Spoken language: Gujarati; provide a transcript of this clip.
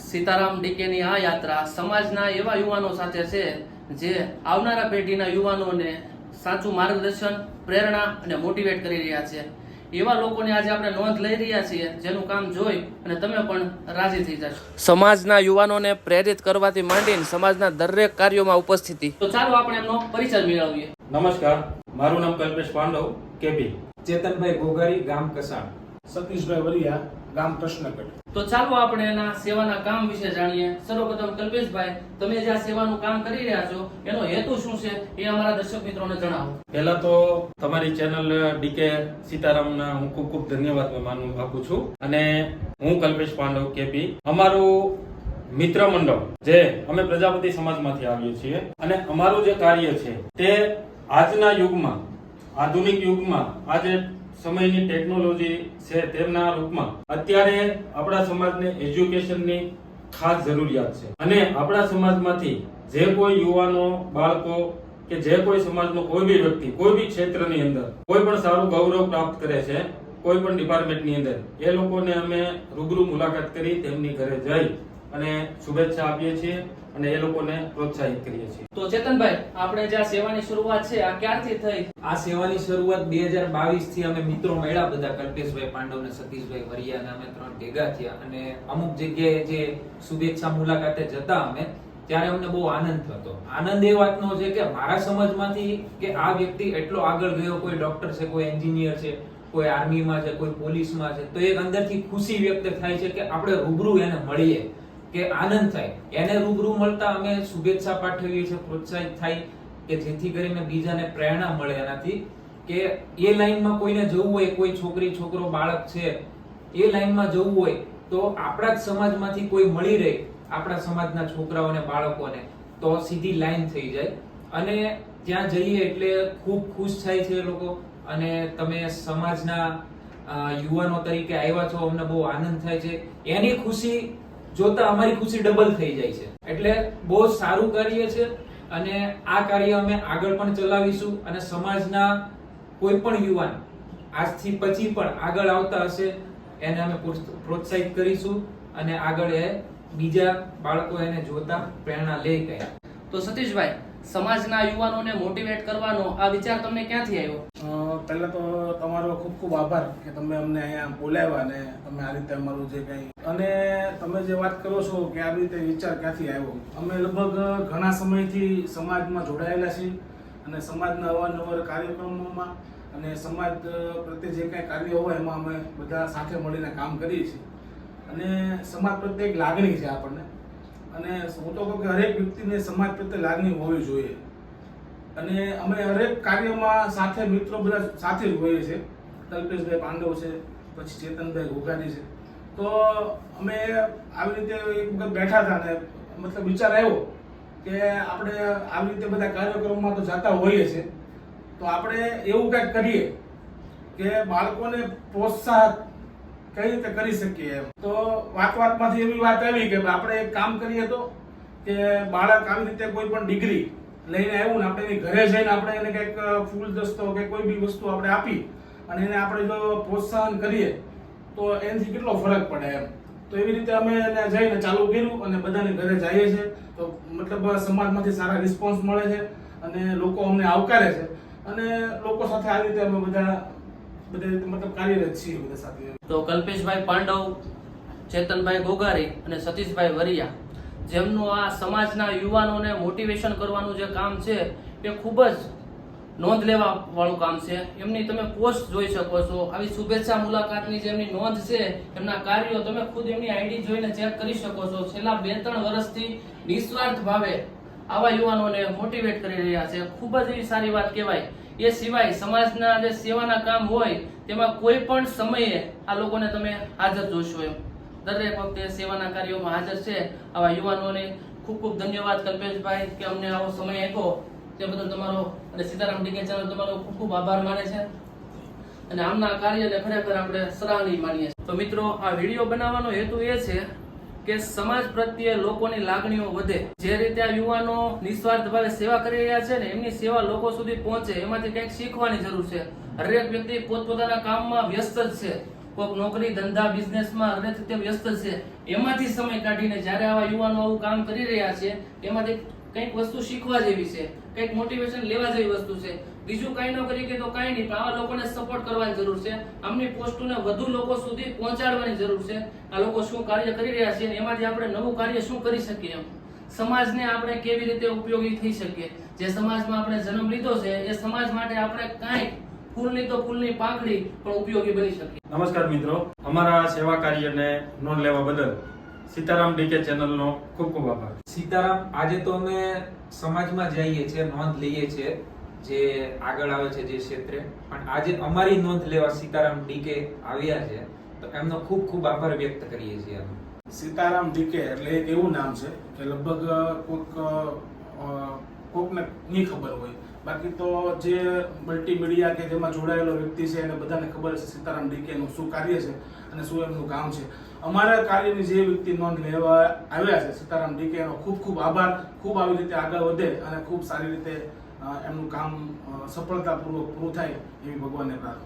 સીતારામ ડીકેની આ યાત્રા સમાજના એવા યુવાનો સાથે છે જે આવનારા પેઢીના યુવાનોને સાચું માર્ગદર્શન, પ્રેરણા અને મોટિવેટ કરી રહ્યા છે. એવા લોકોની આજે આપણે નોંધ લઈ રહ્યા છીએ જેનું કામ જોઈ અને તમે પણ રાજી થઈ જશો. સમાજના યુવાનોને પ્રેરિત કરવાથી માંડીને સમાજના દરેક કાર્યોમાં ઉપસ્થિતિ. તો ચાલો આપણે એમનો પરિચય મેળવીએ. નમસ્કાર, મારું નામ કલ્પેશ પાંડવ, કેપી. ચેતનભાઈ ગોગારી, ગામ કસાણ. સતીશભાઈ વરિયા, ગામ કૃષ્ણગઢ. તો ચાલો આપણે એના સેવાના કામ વિશે જાણીએ. સર્વપ્રથમ કલ્પેશભાઈ, તમે જે આ સેવાનું કામ કરી રહ્યા છો એનો હેતુ શું છે એ અમારા દર્શક મિત્રોને જણાવો. પહેલા તો તમારી ચેનલ ડીકે સીતારામના હું ખૂબ ખૂબ ધન્યવાદ માનું આપું છું. અને હું કલ્પેશ પાંડવ, કેપી. અમારું મિત્ર મંડળ જે અમે પ્રજાપતિ સમાજમાંથી આવીએ છીએ અને અમારું જે કાર્ય છે તે આજના યુગમાં, આધુનિક યુગમાં, આજે સમયની ટેકનોલોજી છે તેમના રૂપમાં અત્યારે આપણા સમાજને એજ્યુકેશનની ખાસ જરૂરિયાત છે. અને આપણા સમાજમાંથી જે કોઈ યુવાનો, બાળકો કે જે કોઈ સમાજનો કોઈ બી વ્યક્તિ કોઈ બી ક્ષેત્રની અંદર કોઈ પણ સારું ગૌરવ પ્રાપ્ત કરે છે, કોઈ પણ ડિપાર્ટમેન્ટની અંદર, એ લોકોને અમે રૂબરૂ મુલાકાત કરી તેમની ઘરે જઈ અને શુભેચ્છા આપીએ છીએ અને એ લોકોને પ્રોત્સાહિત કરીએ છીએ. તો ચેતનભાઈ, આપણે જે આ સેવાની શરૂઆત છે આ ક્યારથી થઈ? આ સેવાની શરૂઆત 2022 થી અમે મિત્રો મળ્યા, બધા કલ્પેશભાઈ પાંડવ ને સતીશભાઈ વરિયા ને અમે ત્રણ ભેગા થયા અને અમુક જગ્યાએ જે શુભેચ્છા મુલાકાતે જતા અમે, ત્યારે અમને બહુ આનંદ થતો. આનંદ એ વાતનો છે કે મારા સમાજમાંથી કે આ વ્યક્તિ એટલો આગળ ગયો, કોઈ ડોક્ટર છે, કોઈ એન્જિનિયર છે, કોઈ આર્મીમાં છે, કોઈ પોલીસમાં છે, તો એક અંદરથી ખુશી વ્યક્ત થાય છે કે આપણે રૂબરૂ એને મળીએ, કે આનંદ થાય. એને રૂબરૂ મળતા અમે શુભેચ્છા પાઠવીએ છીએ, પ્રોત્સાહિત થાય કે જેથી કરીને બીજાને પ્રેરણા મળે એનાથી કે એ લાઈનમાં કોઈને જવું હોય, કોઈ છોકરી, છોકરો, બાળક છે એ લાઈનમાં જવું હોય તો આપણા જ સમાજમાંથી કોઈ મળી રહે, આપણા સમાજના છોકરાઓને, બાળકોને, તો સીધી લાઈન થઈ જાય અને ત્યાં જઈએ એટલે ખૂબ ખુશ થાય છે એ લોકો. અને તમે સમાજના યુવાનો તરીકે આવ્યા છો, અમને બહુ આનંદ થાય છે. એની ખુશી જોતા અમારી ખુશી ડબલ થઈ જાય છે. એટલે બહુ સારું કાર્ય છે અને આ કાર્ય અમે આગળ પણ ચલાવીશું અને સમાજના કોઈ પણ યુવાન આજથી પછી પણ આગળ આવતા હશે એને અમે પ્રોત્સાહિત કરીશું અને આગળ એ બીજા બાળકો એને જોતા પ્રેરણા લે ગયા. તો સતીશભાઈ, સમાજના યુવાનોને મોટિવેટ કરવાનો આ વિચાર તમને ક્યાંથી આવ્યો? પહેલા તો તમારો ખૂબ ખૂબ આભાર કે તમે અમને અહીંયા બોલાવ્યા અને તમે આ રીતે અમારું જે કંઈ, અને તમે જે વાત કરો છો કે આ રીતે વિચાર ક્યાંથી આવ્યો, અમે લગભગ ઘણા સમયથી સમાજમાં જોડાયેલા છીએ અને સમાજના અવારનવાર કાર્યક્રમોમાં અને સમાજ પ્રત્યે જે કાંઈ કાર્ય હોય એમાં અમે બધા સાથે મળીને કામ કરીએ છીએ. અને સમાજ પ્રત્યે એક લાગણી છે આપણને, અને હું તો કહું કે હરેક વ્યક્તિને સમાજ પ્રત્યે લાગણી હોવી જોઈએ. અને અમે હરેક કાર્યમાં સાથે મિત્રો બધા સાથે જ હોઈએ છીએ. કલ્પેશભાઈ પાંડવ છે, પછી ચેતનભાઈ ગોગારી છે. તો અમે આવી રીતે એક વખત બેઠા હતા ને મતલબ વિચાર આવ્યો કે આપણે આવી રીતે બધા કાર્યક્રમોમાં તો જતા હોઈએ છીએ, તો આપણે એવું કંઈક કરીએ કે બાળકોને પ્રોત્સાહન કઈ રીતે કરી શકીએ એમ. તો વાતમાંથી એવી વાત આવી કે આપણે એક કામ કરીએ તો કે બાળક આવી રીતે કોઈ પણ ડિગ્રી લઈને આવ્યું ને આપણે એની ઘરે જઈને આપણે એને કંઈક ફૂલ દસ્તો કે કોઈ બી વસ્તુ આપણે આપી અને એને આપણે જો પ્રોત્સાહન કરીએ તો એનાથી કેટલો ફરક પડે એમ. તો એવી રીતે અમે એને જઈને ચાલુ કર્યું અને બધાને ઘરે જઈએ છીએ તો મતલબ સમાજમાંથી સારા રિસ્પોન્સ મળે છે અને લોકો અમને આવકારે છે અને લોકો સાથે આવી રીતે અમે બધા મતલબ કાર્યરત છીએ બધા સાથે. તો કલ્પેશભાઈ પાંડવ, ચેતનભાઈ ગોગારી અને સતીશભાઈ વરિયા, જેમનું આ સમાજના યુવાનોને મોટિવેશન કરવાનું જે કામ છે એ ખૂબ જ નોંધ લેવા વાળું કામ છે. એમની તમે પોસ્ટ જોઈ શકો છો. આવી શુભેચ્છા મુલાકાતની જે એમની નોંધ છે, એમના કાર્યો તમે ખુદ એમની આઈડી જોઈને ચેક કરી શકો છો. છેલ્લા 2-3 વર્ષથી નિસ્વાર્થ ભાવે આવા યુવાનોને મોટિવેટ કરી રહ્યા છે. ખૂબ જ એવી સારી વાત કહેવાય. એ સિવાય સમાજના જે સેવાના કામ હોય તેમાં કોઈ પણ સમયે આ લોકોને તમે હાજર જોશો એમ. દરેક વખતે સેવાના કાર્યોમાં હાજર છે આવા યુવાનોને ખૂબ ખૂબ ધન્યવાદ કલ્પેશભાઈ કે અમને આવો સમય આપ્યો તે બદલ તમારો અને સીતારામ ડીકે ચેનલ તમારો ખૂબ ખૂબ આભાર માને છે અને આમના કાર્યને ખરેખર આપણે સરાહનીય માનીએ છીએ. તો મિત્રો, આ વિડીયો બનાવવાનો હેતુ એ છે કે સમાજ પ્રત્યે લોકોની લાગણીઓ વધે. જે રીતે આ યુવાનો નિસ્વાર્થ ભાવે સેવા કરી રહ્યા છે ને, એમની સેવા લોકો સુધી પહોંચે, એમાંથી કંઈક શીખવાની જરૂર છે. હરેક વ્યક્તિ પોતપોતાના કામમાં વ્યસ્ત જ છે, કોઈક નોકરી ધંધા બિઝનેસમાં હરેક રીતે વ્યસ્ત છે, એમાંથી સમય કાઢીને જ્યારે આવા યુવાનો આવું કામ કરી રહ્યા છે એમાંથી કંઈક વસ્તુ શીખવા જેવી છે, કંઈક મોટિવેશન લેવા જેવી વસ્તુ છે. બીજું કાંઈ ન કરી કે તો કાંઈ નહીં, પણ આવા લોકોને સપોર્ટ કરવાની જરૂર છે. આમની પોસ્ટોને વધુ લોકો સુધી પહોંચાડવાની જરૂર છે. આ લોકો શું કાર્ય કરી રહ્યા છે અને એમાંથી આપણે નવું કાર્ય શું કરી શકીએ, એમ સમાજને આપણે કેવી રીતે ઉપયોગી થઈ શકીએ. જે સમાજમાં આપણે જન્મ લીધો છે એ સમાજ માટે આપણે કાંઈક ફૂલની તો ફૂલની પાંખડી પણ ઉપયોગી બની શકીએ. નમસ્કાર મિત્રો, અમારા સેવા કાર્યને નોંધ લેવા બદલ સીતારામ ડીકે ચેનલનો ખૂબ ખૂબ આભાર. સીતારામ, આજે તો અમે સમાજમાં જઈએ છીએ, નોંધ લઈએ છીએ જે આગળ આવે છે જે ક્ષેત્રે, પણ આજે અમારી નોંધ લેવા સીતારામ ડીકે આવ્યા છે તો એમનો ખૂબ ખૂબ આભાર વ્યક્ત કરીએ છીએ અમે. સીતારામ ડીકે એટલે એક એવું નામ છે કે લગભગ કોકને નહીં ખબર હોય, બાકી તો જે મલ્ટીમીડિયા કે જેમાં જોડાયેલો વ્યક્તિ છે એને બધાને ખબર છે સીતારામ ડીકેનું શું કાર્ય છે અને શું એમનું કામ છે. અમારા કાર્યની જે વ્યક્તિ નોંધ લેવા આવ્યા છે સીતારામ ડીકે, એનો ખૂબ ખૂબ આભાર. ખૂબ આવી રીતે આગળ વધે અને ખૂબ સારી રીતે એમનું કામ સફળતાપૂર્વક પૂરું થાય એવી ભગવાનને પ્રાર્થના.